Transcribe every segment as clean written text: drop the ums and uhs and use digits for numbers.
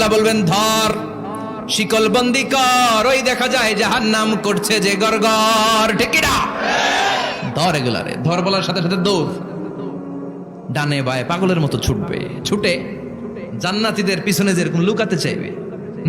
আল্লাহ বলবেন ধর, শিকল বন্দি কর, ওই দেখা যায় জাহান্নাম করছে যে গড়গড়, ঠিক কি না? ধর এগুলারে, ধর বলার সাথে সাথে দৌড়, ডানে বায়ে পাগলের মতো ছুটবে, ছুটে জান্নাতীদের পিছনে যেরকম লুকাতে চাইবে,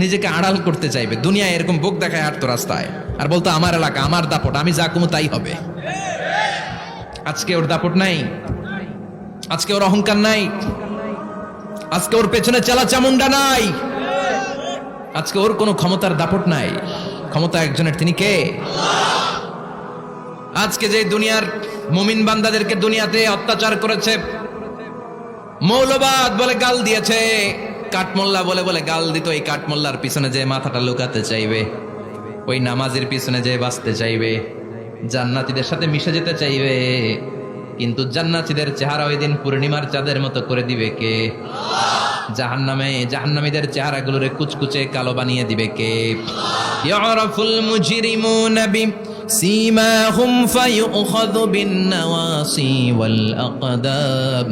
নিজেকে আড়াল করতে চাইবে, দুনিয়ায় এরকম বুক দেখায় হাঁটতো রাস্তায়, আর বলতো আমার এলাকা, আমার দাপট, আমি যা কমু তাই হবে। আজকে ওর দাপট নাই, আজকে ওর অহংকার নাই, আজকে ওর পেছনে চেলা চামুন্ডা নাই, আজকে ওর কোনো ক্ষমতার দাপট নাই। ক্ষমতা একজনের, তিনি কে? আজকে যে দুনিয়ার মুমিন বান্দাদেরকে দুনিয়াতে অত্যাচার করেছে, মৌলবাদ বলে গাল দিয়েছে, কাঠমোল্লা বলে বলে গাল দিত, এই কাঠমোল্লার পিছনে যে মাথাটা লুকাতে চাইবে, ওই নামাজের পিছনে যে বাঁচতে চাইবে, জান্নাতীদের সাথে মিশে যেতে চাইবে, কিন্তু জান্নাতীদের চেহারা ওই দিন পূর্ণিমার চাঁদের মতো করে দিবে কে? জাহান্নামীদের চেহারাগুলোরে কুচকুচে কালো বানিয়ে দিবে কে? ইয়ারাফুল মুজরিমুনা বিসীমাহুম ফায়ুখাযু বিন-নাওয়াসি ওয়াল আকদাম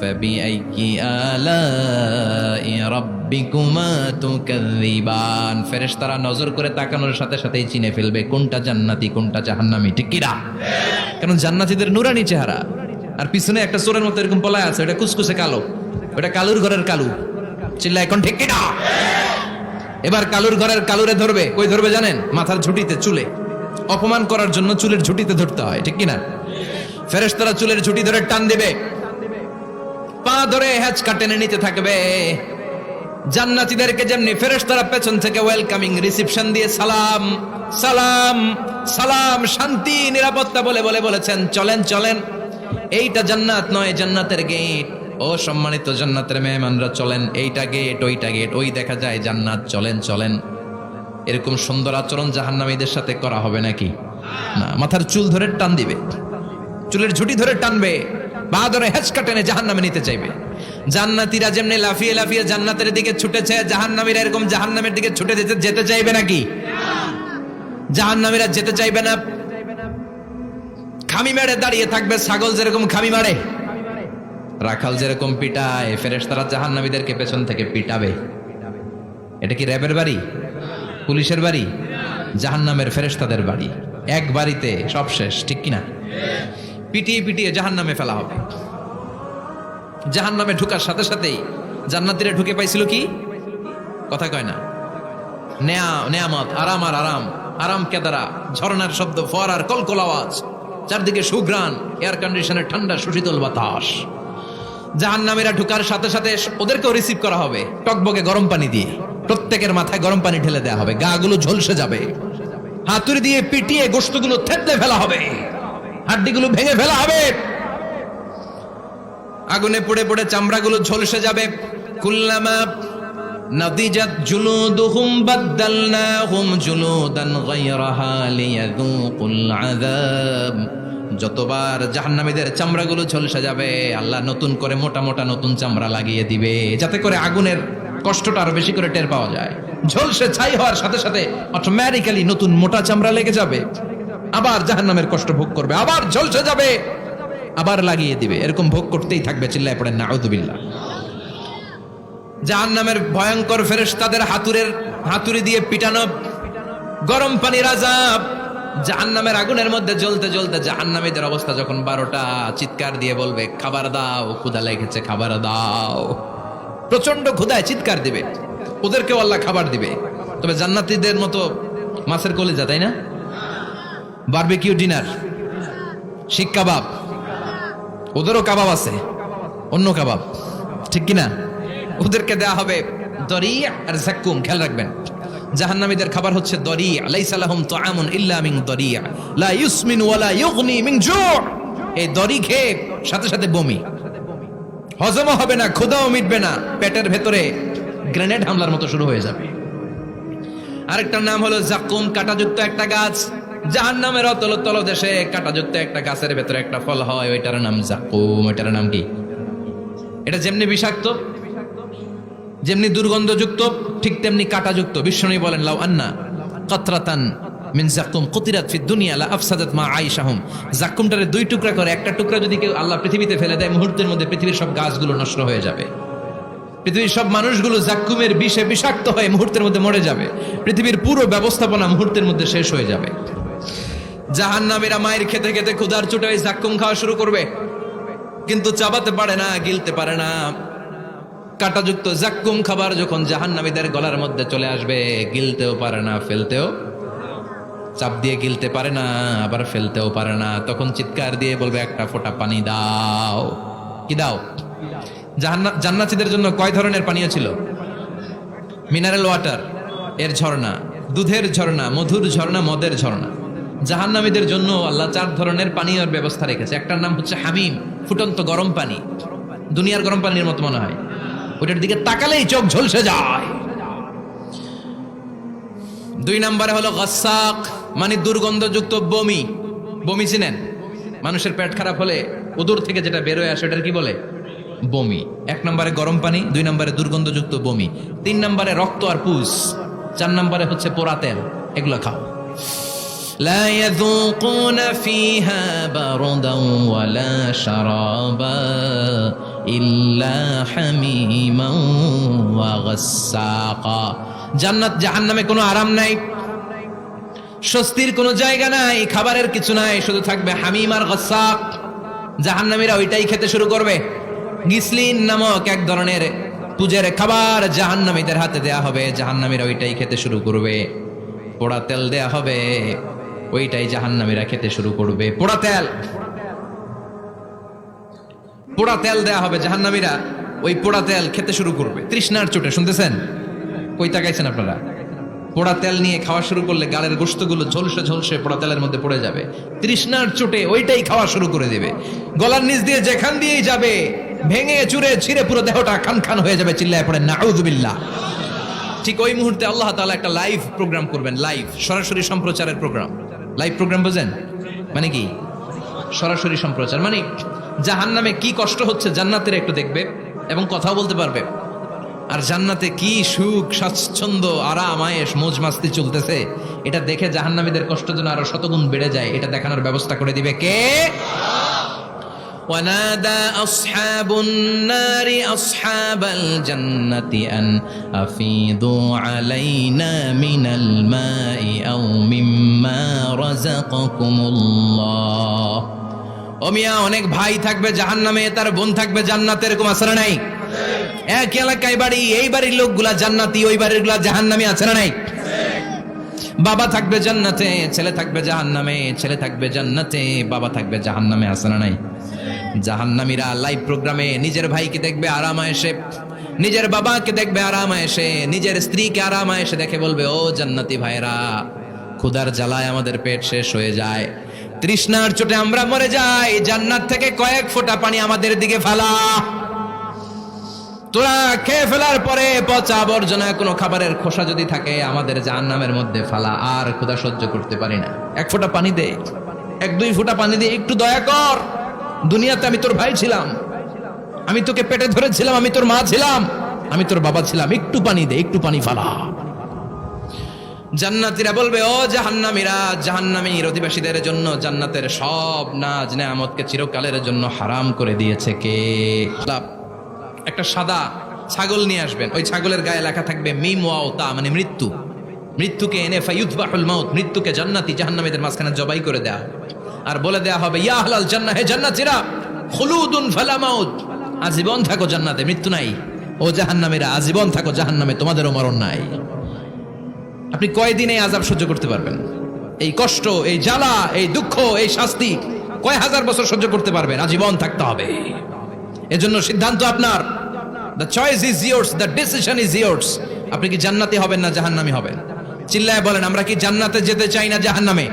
ফাবিআইয়ি আলাই রাব্বিকুমা তুকাযযিবান। ফেরেশতারা নজর করে তাকানোর সাথে সাথেই চিনে ফেলবে কোনটা জান্নাতি কোনটা জাহান্নামী, ঠিক কি না? কারণ জান্নাতীদের নুরানি চেহারা, আর পিছনে একটা চোরের মতো এরকম পলায় আছে, ওটা কুচকুচে কালো, ওটা কালুর ঘরের কালু। চিল্লা এখন, ঠিক কি না? এবার কালুর ঘরের কালুরে ধরবে, কই ধরবে জানেন? মাথার ঝুঁটিতে, চুলে। অপমান করার জন্য চুলের ঝুঁটিতে ধরতে হয়, ঠিক কি না? ফেরেশতারা চুলের ঝুঁটি ধরে টান দিবে, পা ধরে হ্যাচকা টেনে নিতে থাকবে। জান্নাতীদেরকে যেমনি ফেরেশতারা পেছন থেকে ওয়েলকামিং রিসিপশন দিয়ে সালাম সালাম সালাম, শান্তি নিরাপত্তা বলে বলে বলেছেন চলেন চলেন, এইটা জান্নাত নয়, জান্নাতের গেট। ও সম্মানিত জান্নাতের মেহমানরা চলেন, এইটা গেট, ওইটা গেট, ওই দেখা যায় জান্নাত, চলেন চলেন। এরকম সুন্দর আচরণ জাহান্নামীদের সাথে করা হবে নাকি? না, মাথার চুল ধরে টান দিবে, চুলের ঝুঁটি ধরে টানবে, পা ধরে হেঁচকা টেনে জাহান্নামে নিতে চাইবে। জান্নাতীরা যেমনি লাফিয়ে লাফিয়ে জান্নাতের দিকে ছুটেছে, জাহান্নামীরা এরকম জাহান্নামের দিকে ছুটে যেতে চাইবে নাকি? জাহান্নামীরা যেতে চাইবে না, খামি মেরে দাঁড়িয়ে থাকবে, ছাগল যেরকম খামি মারে, রাখাল যেরকম পিটায়, ফেরেশতারা জাহান্নামীদেরকে পেছন থেকে পিটাবে। এটা কি র্যাবের বাড়ি, পুলিশের বাড়ি? জাহান্নামের ফেরেশতাদের বাড়ি। এক বাড়িতে সব শেষ, ঠিক কিনা? পিটিয়ে পিটিয়ে জাহান্নামে ফেলা হবে। জাহান্নামে ঢুকার সাথে সাথেই জান্নাতীরা ঢুকে পাইছিল কি? কথা কয় না, নেয়ামত, আরাম আর আরাম, আরাম কেদারা, ঝর্ণার শব্দ, ফোয়ারার কলকল আওয়াজ, চারদিকে সুঘ্রাণ, এয়ার কন্ডিশনের ঠান্ডা সুশীতল বাতাস। জাহান্নামীরা ঢুকার সাথে সাথে ওদেরকেও রিসিভ করা হবে টকবকে গরম পানি দিয়ে, প্রত্যেকের মাথায় গরম পানি ঢেলে দেওয়া হবে, গা গুলো ঝলসে যাবে, হাতুড়ি দিয়ে পিটিয়ে গোশতগুলো থেতলে ফেলা হবে, হাড্ডিগুলো ভেঙে ফেলা হবে, আগুনে পুড়ে পুড়ে চামড়াগুলো ঝলসে যাবে। কুল্লামা নাদিজাত জুলুদুহুম বাদদালনাহুম জুলুদান গায়রাহা লিয়াযুকুল আযাব। যতবার জাহান্নামীদের চামড়াগুলো ঝলসে যাবে, আল্লাহ নতুন করে মোটা মোটা নতুন চামড়া লাগিয়ে দিবে, যাতে করে আগুনের কষ্টটা আরো বেশি করে টের পাওয়া যায়। ঝলসে ছাই হওয়ার সাথে সাথে অটোমেটিক্যালি নতুন মোটা চামড়া লেগে যাবে, আবার জাহান্নামের কষ্ট ভোগ করবে, আবার ঝলসে যাবে, আবার লাগিয়ে দিবে, এরকম ভোগ করতেই থাকবে। চিল্লায় পড়েন নাউযুবিল্লাহ। জাহান্নামের ভয়ঙ্কর ফেরেশতাদের হাতুড়ি দিয়ে পিটানো, গরম পানির আযাব, জাহান্নামের আগুনের মধ্যে জ্বলতে জ্বলতে জাহান্নামীদের অবস্থা যখন 12টা, চিৎকার দিয়ে বলবে খাবার দাও, ক্ষুধা লেগেছে, খাবার দাও। প্রচন্ড ক্ষুধায় চিৎকার দিবে, ওদেরকেও আল্লাহ খাবার দিবে। তবে জান্নাতীদের মতো মাছের কলিজা, তাই না? বারবিকিউ ডিনার, শিক কাবাব, ওদেরও কাবাব আছে, অন্য কাবাব, ঠিক কিনা? ওদেরকে দেয়া হবে দরিয়া আর যাক্কুম। খেয়াল রাখবেন, জাহান্নামীদের খাবার হচ্ছে দরিয়া, লাইসা লাহুম তুআমুন ইল্লা মিন দরিয়া লা ইউসমিন ওয়ালা ইউগনি মিন জু'। এই দরি খেয়ে সাথে সাথে বমি, হজমও হবে না, ক্ষুধাও মিটবে না, পেটের ভেতরে গ্রেনেড হামলার মতো শুরু হয়ে যাবে। আরেকটার নাম হলো যাক্কুম, কাঁটাযুক্ত একটা গাছ। জাহান্নামের অতল তলদেশে কাঁটাযুক্ত একটা গাছের ভেতরে একটা ফল হয়, ওইটার নাম যাক্কুম। ওইটার নাম কি? এটা যেমনি বিষাক্ত, যেমনি দুর্গন্ধযুক্ত, ঠিক তেমনি কাঁটাযুক্ত। বিশ্বনবী বলেন লাউ আন্না কাতরাতান মিন যাক্কুম কুতিরাত ফিদ দুনিয়া লা আফসাদাত মা আইশাহুম। যাক্কুমটারে দুই টুকরা করে, একটা টুকরা যদি কেউ আল্লাহ পৃথিবীতে ফেলে দেয়, মুহূর্তের মধ্যে পৃথিবীর সব গাছগুলো নষ্ট হয়ে যাবে, পৃথিবীর সব মানুষগুলো জাক্কুমের বিষে বিষাক্ত হয়ে মুহূর্তের মধ্যে মরে যাবে। পৃথিবীর পুরো ব্যবস্থাপনা মুহূর্তের মধ্যে শেষ হয়ে যাবে। জাহান্নামীরা মায়ের খেতে খেতে ক্ষুধার চোটে ওই জাক্কুম খাওয়া শুরু করবে, কিন্তু চাবাতে পারে না, গিলতে পারে না। কাঁটাযুক্ত জাক্কুম খাবার যখন জাহান্নামীদের গলার মধ্যে চলে আসবে, গিলতেও পারে না, ফেলতেও, চাপ দিয়ে গিলতে পারে না, আবার ফেলতেও পারে না। তখন চিৎকার দিয়ে বলবে, একটা ফোঁটা পানি দাও। কি দাও? জান্নাতীদের জন্য কয় ধরনের পানীয় ছিল? মিনারেল ওয়াটার, এর ঝর্ণা, দুধের ঝর্ণা, মধুর ঝর্ণা, মদের ঝর্ণা। জাহান্নামীদের জন্য আল্লাহ 4 ধরনের পানীয়র ব্যবস্থা রেখেছে। একটার নাম হচ্ছে হামিম, ফুটন্ত গরম পানি, দুনিয়ার গরম পানির মতো মনে হয়, ওটার দিকে তাকালেই চোখ ঝলসে যায়। 2 নম্বরে হলো গাসাক, মানে দুর্গন্ধযুক্ত বমি। বমি চিনেন? মানুষের পেট খারাপ হলে উদর থেকে যেটা বের হয়ে আসে ওটার কি বলে? বমি। 1 নম্বরে গরম পানি, 2 নম্বরে দুর্গন্ধযুক্ত বমি, 3 নম্বরে রক্ত আর পুষ, 4 নম্বরে হচ্ছে পোড়া তেল। এগুলো খাও। لا يذوقون فيها بردا ولا شرابا إلا حميما وغساقا। জান্নাত জাহান্নামে কোনো আরাম নাই, স্বস্তির কোনো জায়গা নাই, খাবারের কিছু নাই, শুধু থাকবে হামিম আর গাসাক। জাহান্নামীরা ওইটাই খেতে শুরু করবে। গিসলিন নামক এক ধরনের পূজের খাবার জাহান্নামীদের হাতে দেয়া হবে, জাহান্নামীরা ওইটাই খেতে শুরু করবে। পোড়া তেল দেয়া হবে, ওইটাই জাহান্নামীরা খেতে শুরু করবে। পোড়া তেল দেয়া হবে, জাহান্নামীরা ওই পোড়া তেল খেতে শুরু করবে তৃষ্ণার চোটে। শুনতেছেন? কই তাকাইছেন আপনারা? পোড়া তেল নিয়ে খাওয়া শুরু করলে গালের গোশতগুলো ঝলসে ঝলসে পোড়া তেলের মধ্যে পড়ে যাবে। তৃষ্ণার চোটে ওইটাই খাওয়া শুরু করে দিবে। গলার নিচ দিয়ে যেখান দিয়েই যাবে ভেঙে চুরে ছিঁড়ে পুরো দেহটা খান খান হয়ে যাবে। চিল্লায় পড়ে নাউযুবিল্লাহ। ঠিক ওই মুহূর্তে আল্লাহ তাআলা একটা লাইভ প্রোগ্রাম করবেন, লাইভ, সরাসরি সম্প্রচারের প্রোগ্রাম। লাইভ প্রোগ্রাম বোঝেন? মানে কি? সরাসরি সম্প্রচার। মানে জাহান্নামে কি কষ্ট হচ্ছে জান্নাতের একটু দেখবে এবং কথাও বলতে পারবে। আর জান্নাতে কি সুখ, স্বাচ্ছন্দ্য, আরাম, আয়েশ, মौज মাস্তি চলতেছে, এটা দেখে জাহান্নামীদের কষ্ট যেন আরো শতগুণ বেড়ে যায়, এটা দেখানোর ব্যবস্থা করে দিবে কে? ونادى أصحاب النار أصحاب الجنة أن أفيضوا علينا من الماء أو مما رزقكم الله। ও মিয়া, অনেক ভাই থাকবে জাহান্নামে, তার বোন থাকবে জান্নাতে, এরকম আছে না নাই? এক এলাকায় বাড়ি, এই বাড়ির লোকগুলা জান্নাতি, ওই বাড়ির গুলা জাহান্নামী, আছে না নাই? বাবা থাকবে জান্নাতে, ছেলে থাকবে জাহান্নামে, ছেলে থাকবে জান্নাতে, বাবা থাকবে জাহান্নামে, আছে না নাই? জাহান্নামীরা লাইভ প্রোগ্রামে নিজের ভাইকে দেখবে আরাম আয়েশে, নিজের বাবাকে দেখবে আরাম আয়েশে, নিজের স্ত্রীকে আরাম আয়েশে দেখে বলবে, ও জান্নাতি ভাইরা, ক্ষুধার জ্বালায় আমাদের পেট শেষ হয়ে যায়, তৃষ্ণার চোটে আমরা মরে যাই, জান্নাত থেকে কয়েক ফোঁটা পানি আমাদের দিকে ফেলা। তোরা খেয়ে ফেলার পরে পচা আবর্জনা কোনো খাবারের খোসা যদি থাকে আমাদের জাহান্নামের মধ্যে ফালা, আর ক্ষুধা সহ্য করতে পারি না, 1 ফোঁটা পানি দে, 1-2 ফোঁটা পানি দে, একটু দয়া কর। দুনিয়াতে আমি তোর ভাই ছিলাম, আমি তোকে পেটে ধরেছিলাম, আমি তোর মা ছিলাম, আমি তোর বাবা ছিলাম, একটু পানি দে, একটু পানি ফালা। জান্নাতীরা বলবে, ও জাহান্নামীরা, জাহান্নামীর অধিবাসীদের জন্য জান্নাতের সব নাজ নেয়ামতকে চিরকালের জন্য হারাম করে দিয়েছে কে? একটা সাদা ছাগল নিয়ে আসবেন, ওই ছাগলের গায়ে লেখা থাকবে মিম ওয়াও তা, মানে মৃত্যু। মৃত্যুকে এনে ফায়ুযবাহুল মাউত, মৃত্যুকে জান্নাতি জাহান্নামীদের মাঝখানে জবাই করে দেয়া আর বলে দেয়া হবে, ইয়া আহলাল জান্নাহ, হে জান্নাতীরা, খুলুদুন ফালা মাউত, আজীবন থাকো জান্নাতে, মৃত্যু নাই। ও জাহান্নামীরা, আজীবন থাকো জাহান্নামে, তোমাদেরও মরণ নাই। আপনি কয়দিন এই আযাব সহ্য করতে পারবেন? এই কষ্ট, এই জ্বালা, এই দুঃখ, এই শাস্তি কয় হাজার বছর সহ্য করতে পারবেন? আজীবন থাকতে হবে। এজন্য সিদ্ধান্ত আপনার। The choice is yours, the decision is yours. আপনি কি জান্নাতি হবেন না জাহান্নামী হবেন? চিল্লায় বলেন, আমরা কি জান্নাতে যেতে চাই না জাহান্নামে?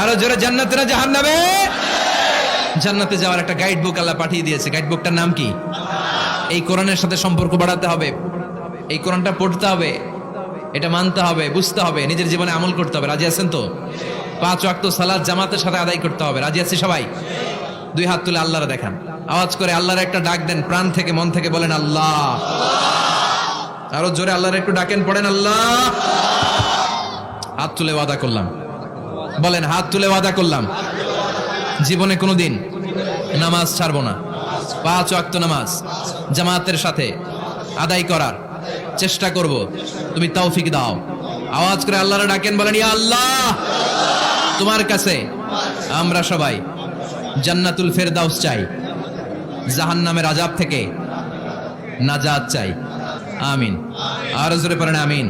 আরো জোরে, জান্নাতে না জাহান্নামে? জান্নাতে যাওয়ার একটা গাইড বুক আল্লাহ পাঠিয়ে দিয়েছে। গাইড বুকটার নাম কি? এই কোরআনের সাথে সম্পর্ক বাড়াতে হবে, এই কোরআনটা পড়তে হবে, এটা মানতে হবে, বুঝতে হবে, নিজের জীবনে আমল করতে হবে। রাজি আছেন তো? 5 ওয়াক্ত সালাত জামাতের সাথে আদায় করতে হবে। রাজি আছি সবাই? 2 হাত তুলে আল্লাহরে দেখান, আওয়াজ করে আল্লাহর একটা ডাক দেন, প্রাণ থেকে, মন থেকে বলেন আল্লাহ। আরো জোরে আল্লাহর একটু ডাকেন, পড়েন আল্লাহ। হাত তুলে ওয়াদা করলাম, বলেন, হাত তুলে ওয়াদা করলাম জীবনে কোনোদিন নামাজ ছাড়বো না। 5 ওয়াক্ত নামাজ জামাতের সাথে, আদায় করার চেষ্টা করব, তুমি তৌফিক দাও। আওয়াজ করে আল্লাহরে ডাকেন, বলেন ইয়া আল্লাহ, তোমার কাছে আমরা সবাই জান্নাতুল ফেরদাউস চাই, জাহান্নামের আযাব থেকে নাজাত চাই। আমিন। আর জোরে পড়েন আমিন।